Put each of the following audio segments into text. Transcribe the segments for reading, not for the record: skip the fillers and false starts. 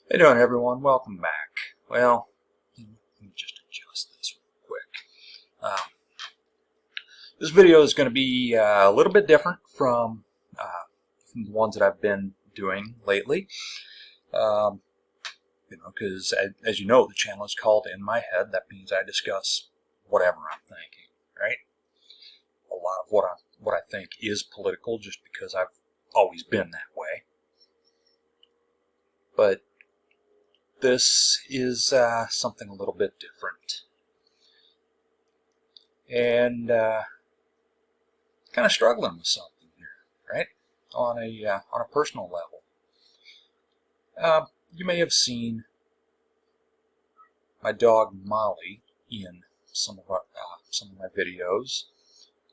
How you doing, everyone? Welcome back. Well, let me just adjust this real quick. This video is going to be a little bit different from the ones that I've been doing lately. Because as you know, the channel is called In My Head. That means I discuss whatever I'm thinking, right? A lot of what I think is political, just because I've always been that way. But this is something a little bit different, and kind of struggling with something here, right? On a personal level. You may have seen my dog Molly in some of my videos,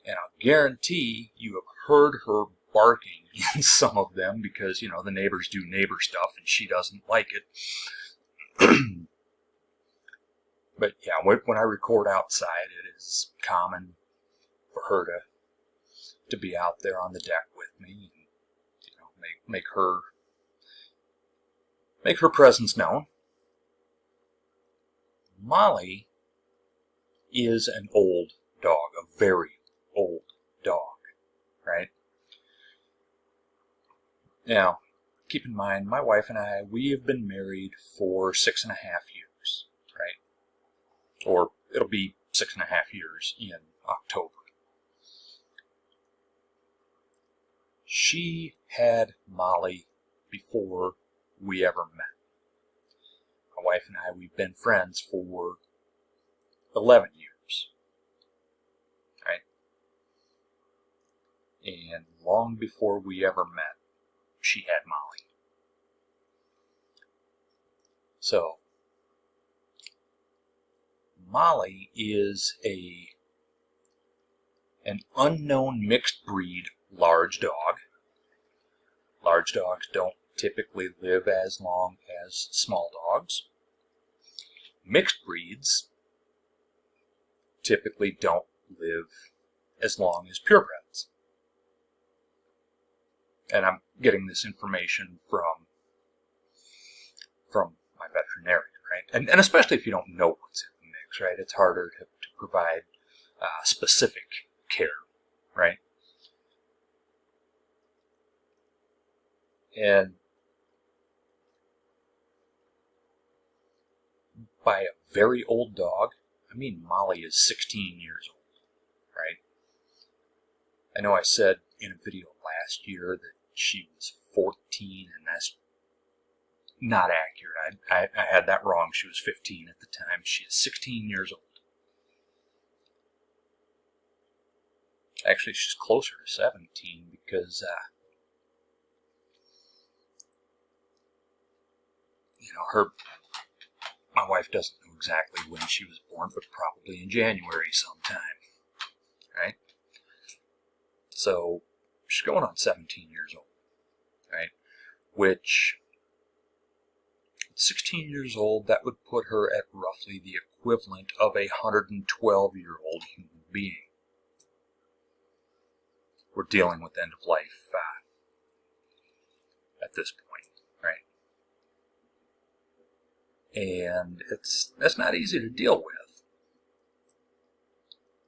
and I'll guarantee you have heard her barking in some of them because the neighbors do neighbor stuff and she doesn't like it. But yeah, when I record outside, it is common for her to be out there on the deck with me and make her presence known. Molly is an old dog, a very old dog, right? Now, keep in mind, my wife and I, we have been married for 6.5 years, right? Or it'll be 6.5 years in October. She had Molly before we ever met. My wife and I, we've been friends for 11 years, right? And long before we ever met, she had Molly. So, Molly is an unknown mixed breed large dog. Large dogs don't typically live as long as small dogs. Mixed breeds typically don't live as long as purebreds. And I'm getting this information from my veterinarian, right? And especially if you don't know what's in the mix, right? It's harder to provide specific care, right? And by a very old dog, I mean Molly is 16 years old, right? I know I said in a video last year that she was 14, and that's not accurate. I had that wrong. She was 15 at the time. She is 16 years old. Actually, she's closer to 17 because, my wife doesn't know exactly when she was born, but probably in January sometime, right? So she's going on 17 years old, right? Which, at 16 years old, that would put her at roughly the equivalent of a 112-year-old human being. We're dealing with end of life at this point, right? And that's not easy to deal with.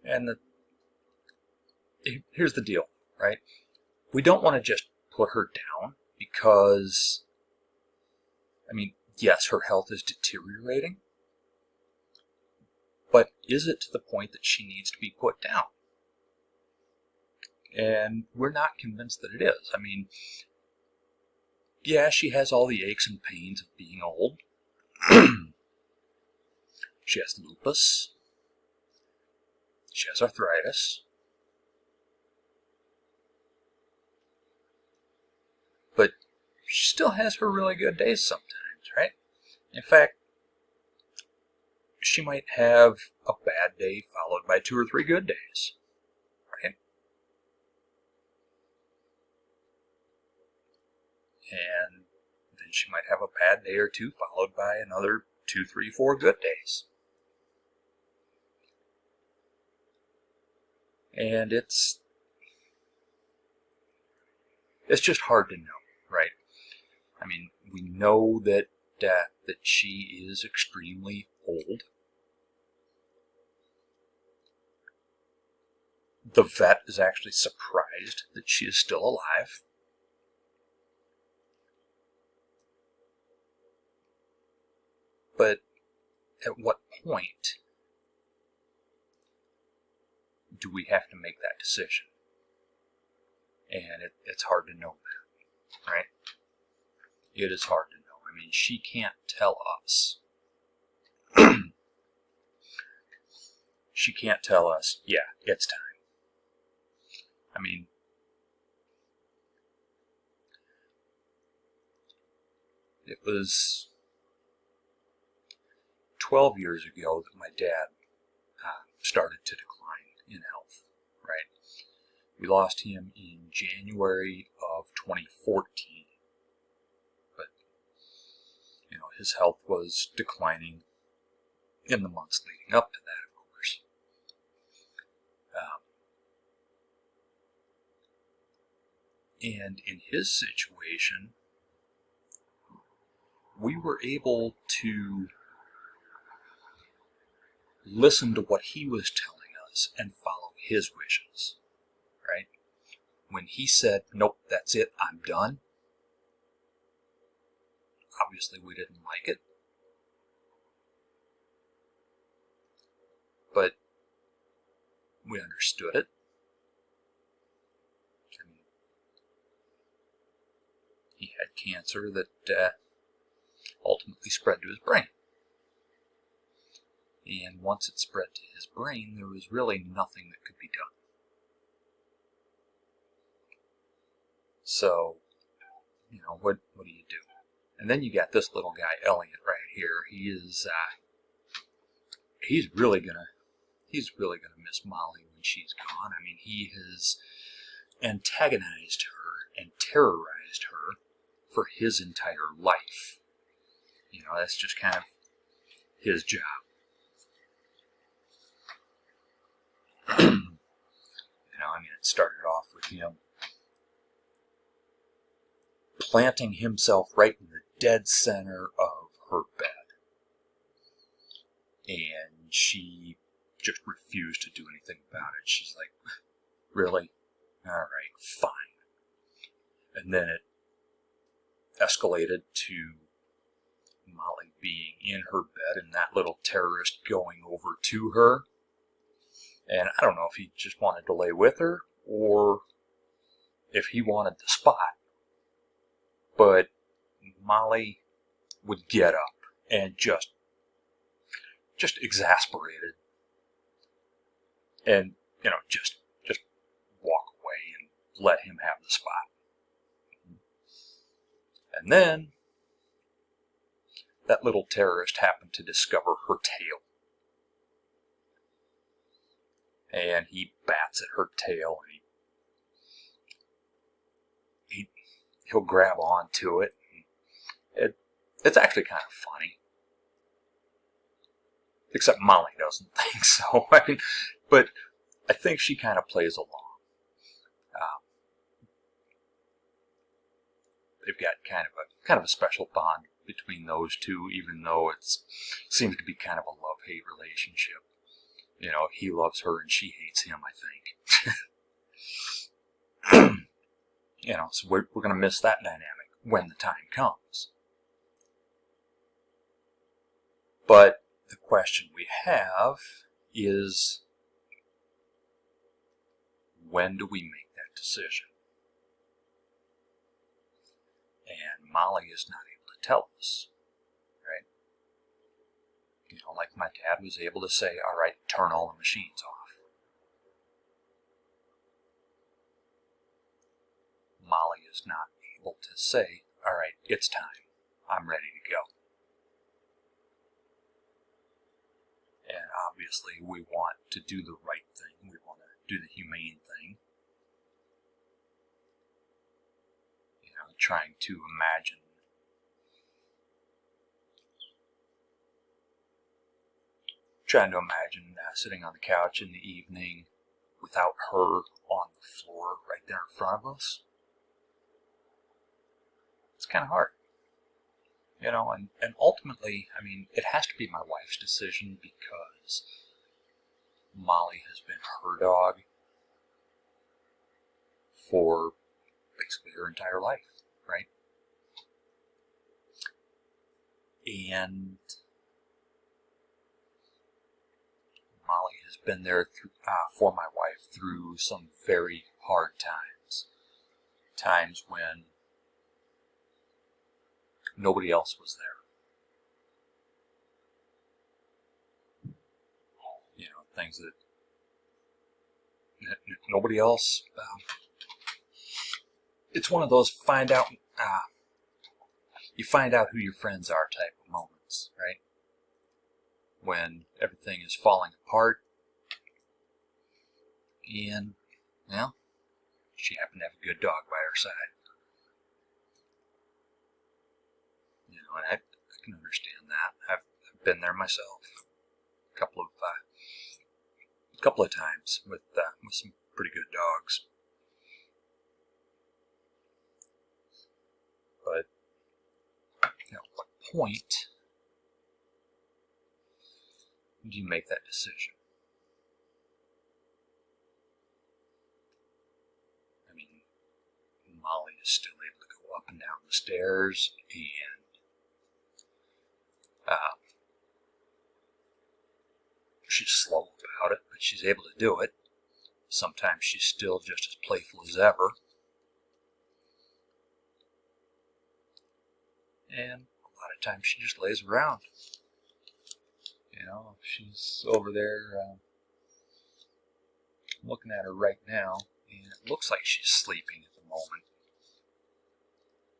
And here's the deal, right? We don't want to just put her down because, yes, her health is deteriorating, but is it to the point that she needs to be put down? And we're not convinced that it is. Yeah, she has all the aches and pains of being old. She has lupus. She has arthritis. But she still has her really good days sometimes, right? In fact, she might have a bad day followed by 2 or 3 good days, right? And then she might have a bad day or 2 followed by another 2, 3, 4 good days. And it's just hard to know, right? We know that that she is extremely old. The vet is actually surprised that she is still alive. But at what point do we have to make that decision? And it's hard to know that, right? It is hard to know. I mean, she can't tell us. She can't tell us, yeah, it's time. I mean, it was 12 years ago that my dad started to decline in health, right? We lost him in January of 2014. But, you know, his health was declining in the months leading up to that, of course. And in his situation, we were able to listen to what he was telling us and follow his wishes, right? When he said, nope, that's it, I'm done, obviously we didn't like it. But we understood it. I mean, he had cancer that ultimately spread to his brain. And once it spread to his brain, there was really nothing that could be done. So, you know, what do you do? And then you got this little guy, Elliot, right here. He is, he's really gonna miss Molly when she's gone. I mean, he has antagonized her and terrorized her for his entire life. You know, that's just kind of his job. You know, I mean, it started off with him planting himself right in the dead center of her bed. And she just refused to do anything about it. She's like, really? All right, fine. And then it escalated to Molly being in her bed and that little terrorist going over to her. And I don't know if he just wanted to lay with her or if he wanted the spot. But Molly would get up and just exasperated and, you know, just walk away and let him have the spot. And then that little terrorist happened to discover her tail. And he bats at her tail and he'll grab onto it. It's actually kind of funny. Except Molly doesn't think so. I mean, but I think she kind of plays along. They've got kind of a special bond between those two, even though it seems to be kind of a love-hate relationship. You know, he loves her and she hates him, I think. You know, so we're going to miss that dynamic when the time comes. But the question we have is, when do we make that decision? And Molly is not able to tell us, right? You know, like my dad was able to say, all right, turn all the machines off. Molly is not able to say, all right, it's time. I'm ready to go. And obviously we want to do the right thing. We want to do the humane thing. You know, trying to imagine sitting on the couch in the evening without her on the floor right there in front of us. It's kind of hard. You know, and ultimately, I mean, it has to be my wife's decision because Molly has been her dog for basically her entire life, right? And Molly has been there for my wife through some very hard times. Times when nobody else was there. You know, things that nobody else. It's one of those you find out who your friends are type of moments, right? When everything is falling apart, and well, she happened to have a good dog by her side. You know, and I can understand that. I've been there myself a couple of times with some pretty good dogs. But you know, at what point do you make that decision? I mean, Molly is still able to go up and down the stairs, and she's slow about it, but she's able to do it. Sometimes she's still just as playful as ever. And a lot of times she just lays around. You know, she's over there looking at her right now, and it looks like she's sleeping at the moment.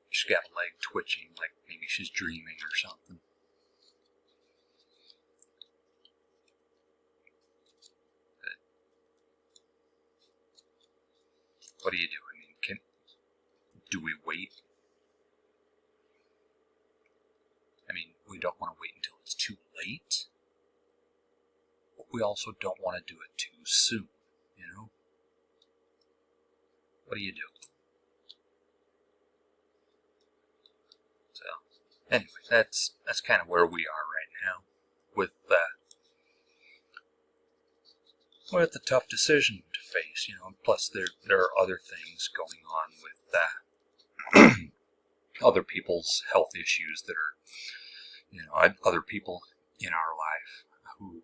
She's got a leg twitching, like maybe she's dreaming or something. But what do you do? I mean, do we wait? I mean, we don't want to wait until it's too late, but we also don't want to do it too soon, you know? What do you do? So, anyway, that's kind of where we are right now with the tough decision to face, you know. Plus, there are other things going on with other people's health issues that are, you know, other people in our life who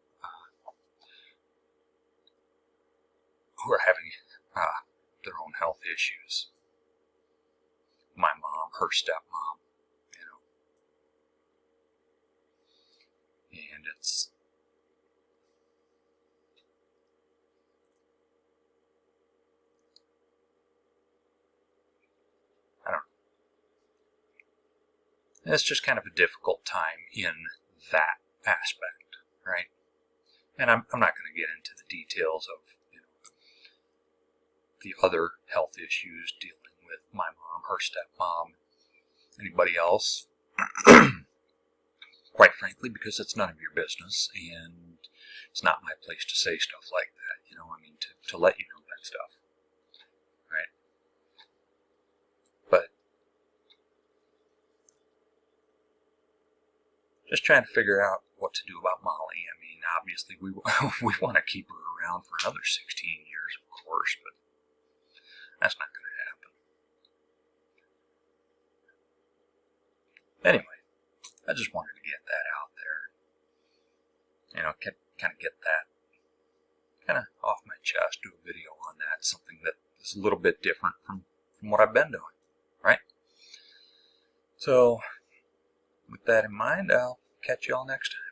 are having their own health issues. My mom, her stepmom, you know, and it's it's just kind of a difficult time in that aspect, right? And I'm not going to get into the details of, you know, the other health issues dealing with my mom, her stepmom, anybody else, quite frankly, because it's none of your business, and it's not my place to say stuff like that, you know, I mean, to let you know that stuff, right? But just trying to figure out what to do about Molly. I mean, obviously we want to keep her around for another 16 years, of course, but that's not going to happen. Anyway, I just wanted to get that out there. You know, kind of get that kind of off my chest, do a video on that, something that is a little bit different from what I've been doing, right? So, with that in mind, I'll catch you all next time.